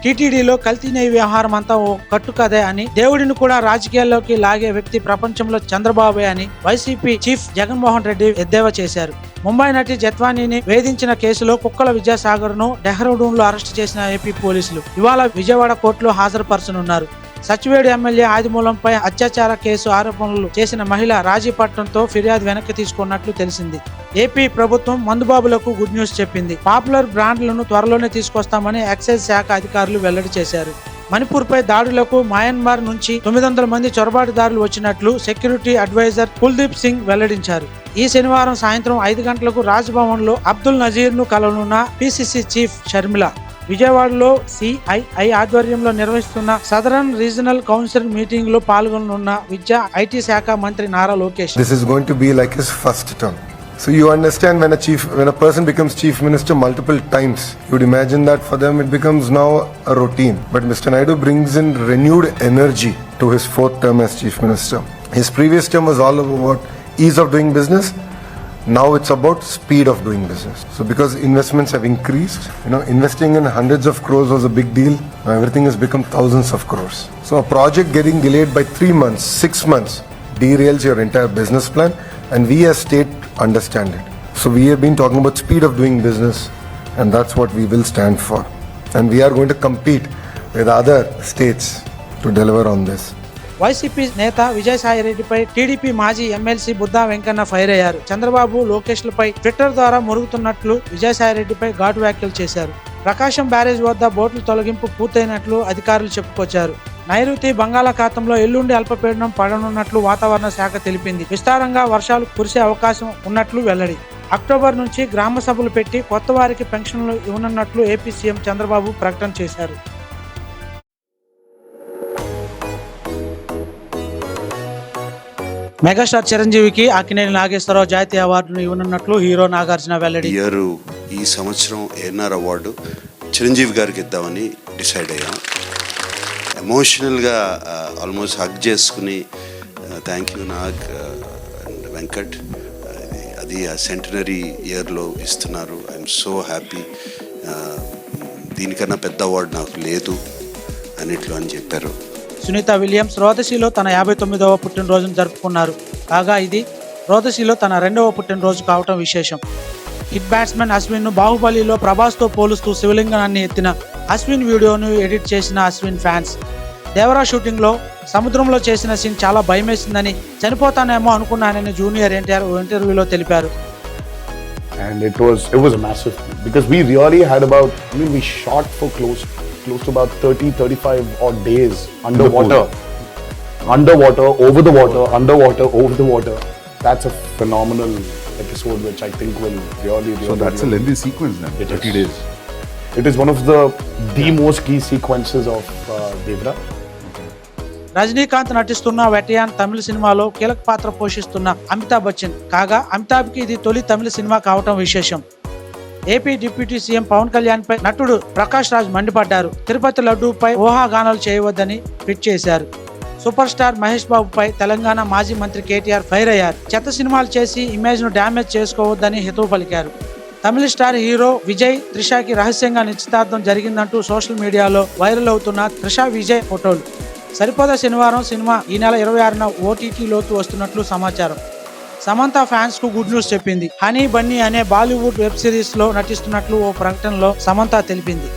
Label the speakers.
Speaker 1: టీటీడీలో కల్తీ నెయ్యి వ్యవహారం అంతా ఓ కట్టుకదే అని, దేవుడిని కూడా రాజకీయాల్లోకి లాగే వ్యక్తి ప్రపంచంలో చంద్రబాబే అని వైసీపీ చీఫ్ జగన్మోహన్ రెడ్డి ఎద్దేవా చేశారు. ముంబై నటి జత్వానీని వేధించిన కేసులో కుక్కల విద్యాసాగర్ ను డెహ్రాడూన్ లో అరెస్టు చేసిన ఏపీ పోలీసులు ఇవాళ విజయవాడ కోర్టులో హాజరుపరచనున్నారు. సచివేడు ఎమ్మెల్యే ఆదిమూలంపై అత్యాచార కేసు ఆరోపణలు చేసిన మహిళ రాజీ పట్టడంతో ఫిర్యాదు వెనక్కి తీసుకున్నట్లు తెలిసింది. ఏపీ ప్రభుత్వం మందుబాబులకు గుడ్ న్యూస్ చెప్పింది. పాపులర్ బ్రాండ్లను త్వరలోనే తీసుకొస్తామని ఎక్సైజ్ శాఖ అధికారులు వెల్లడి చేశారు. మణిపూర్ పై దాడులకు మయన్మార్ నుంచి 900 మంది చొరబాటుదారులు వచ్చినట్లు సెక్యూరిటీ అడ్వైజర్ కుల్దీప్ సింగ్ వెల్లడించారు. ఈ శనివారం సాయంత్రం 5 గంటలకు రాజ్ భవన్ లో అబ్దుల్ నజీర్ ను కలవనున్న పిసిసి చీఫ్ షర్మిల విజయవాడలో సిఐఐ ఆధ్వర్యంలో నిర్వహిస్తున్న సదరన్ రీజనల్ కౌన్సిల్ మీటింగ్ లో పాల్గొననున్న విద్యా ఐటీ శాఖ మంత్రి Nara Lokesh.
Speaker 2: This is going to be like his first term. So you understand when a person becomes chief minister multiple times, you would imagine that for them it becomes now a routine. But Mr. Naidu brings in renewed energy to his 4th term as chief minister. His previous term was all about ease of doing business. Now it's about speed of doing business. So because investments have increased, investing in hundreds of crores was a big deal. Now everything has become thousands of crores. So a project getting delayed by 3 months, 6 months derails your entire business plan, and we as state understand it. So we have been talking about speed of doing business, and that's what we will stand for. And we are going to compete with other states to deliver on this.
Speaker 1: YCP నేత విజయసాయిరెడ్డిపై TDP మాజీ MLC Buddha Venkanna fire అయ్యారు. Chandrababu, లోకేష్లపై Twitter ద్వారా మురుగుతున్నట్లు విజయసాయిరెడ్డిపై ఘాటు వ్యాఖ్యలు చేశారు. ప్రకాశం barrage వద్ద బోట్ల తొలగింపు పూర్తయినట్లు అధికారులు చెప్పుకొచ్చారు. నైరుతి బంగాళాఖాతంలో ఎల్లుండి అల్పపీడనం పడనున్నట్లు వాతావరణ శాఖ తెలిపింది. విస్తారంగా వర్షాలు కురిసే అవకాశం ఉన్నట్లు వెల్లడి. అక్టోబర్ నుంచి గ్రామ సభలు పెట్టి కొత్త వారికి పెన్షన్లు ఇవ్వనున్నట్లు ఏపీ సీఎం చంద్రబాబు ప్రకటన చేశారు. మెగాస్టార్ చిరంజీవికి అక్కినేని నాగేశ్వరరావు జాతీయ అవార్డును ఇవ్వనున్నట్లు హీరో నాగార్జున వెల్లడి.
Speaker 3: ఈ సంవత్సరం ఏఎన్ఆర్ అవార్డు చిరంజీవి గారికి ఇద్దామని డిసైడ్ అయ్యాం. ఎమోషనల్గా ఆల్మోస్ట్ హగ్ చేసుకుని thank you Nag and Venkat, అది ఆ సెంటనరీ ఇయర్లో ఇస్తున్నారు. I'm so happy. దీనికన్నా పెద్ద అవార్డు నాకు లేదు అన్నిట్లో అని చెప్పారు.
Speaker 1: సునీత విలియమ్స్ రోదసీలో తన 59వ పుట్టినరోజును జరుపుకున్నారు. కాగా ఇది రోదసీలో తన 2వ పుట్టినరోజు కావటం విశేషం. హిట్ బ్యాట్స్మెన్ అశ్విన్ ను బాహుబలిలో ప్రభాస్ తో పోలుస్తూ శివలింగాన్ని ఎత్తిన అశ్విన్ వీడియోను ఎడిట్ చేసిన అశ్విన్ ఫ్యాన్స్, దేవరా షూటింగ్ లో సముద్రంలో చేసిన సీన్ చాలా భయమేసిందని, చనిపోతానేమో అనుకున్నానని జూనియర్ ఎన్టీఆర్ ఇంటర్వ్యూలో తెలిపారు.
Speaker 4: And it was a massive thing because we really had we shot for close to about 30-35 odd days underwater, over the water, underwater, over the water. That's a phenomenal episode which I think will really
Speaker 5: so that's a lengthy sequence then, 30 days.
Speaker 4: It is one of the most key sequences of Devra.
Speaker 1: Rajinikanth నటిస్తున్న వెటయాన్ తమిళ సినిమాలో కీలక పాత్ర పోషిస్తున్న అమితాబ్ బచ్చన్. కాగా అమితాబ్ కి ఇది తొలి తమిళ cinema కావటం విశేషం. AP deputy CM Pawan Kalyan పై నటుడు ప్రకాష్ రాజ్ మండిపడ్డారు. తిరుపతి లడ్డూపై ఊహాగానాలు చేయవద్దని ట్వీట్ చేశారు. సూపర్ స్టార్ మహేష్ బాబుపై తెలంగాణ మాజీ మంత్రి కేటీఆర్ ఫైర్ అయ్యారు. చెత్త సినిమాలు చేసి ఇమేజ్ ను డ్యామేజ్ చేసుకోవద్దని హితవు పలికారు. తమిళ స్టార్ హీరో విజయ్, త్రిషకి రహస్యంగా నిశ్చితార్థం జరిగిందంటూ సోషల్ మీడియాలో వైరల్ అవుతున్న త్రిష విజయ్ ఫోటోలు. సరిపోదా శనివారం సినిమా ఈ నెల 26న ఓటీటీలోకి వస్తున్నట్లు సమాచారం. సమంత ఫ్యాన్స్ కు గుడ్ న్యూస్ చెప్పింది. హనీ బన్నీ అనే బాలీవుడ్ వెబ్ సిరీస్ లో నటిస్తున్నట్లు ఓ ప్రకటనలో సమంత తెలిపింది.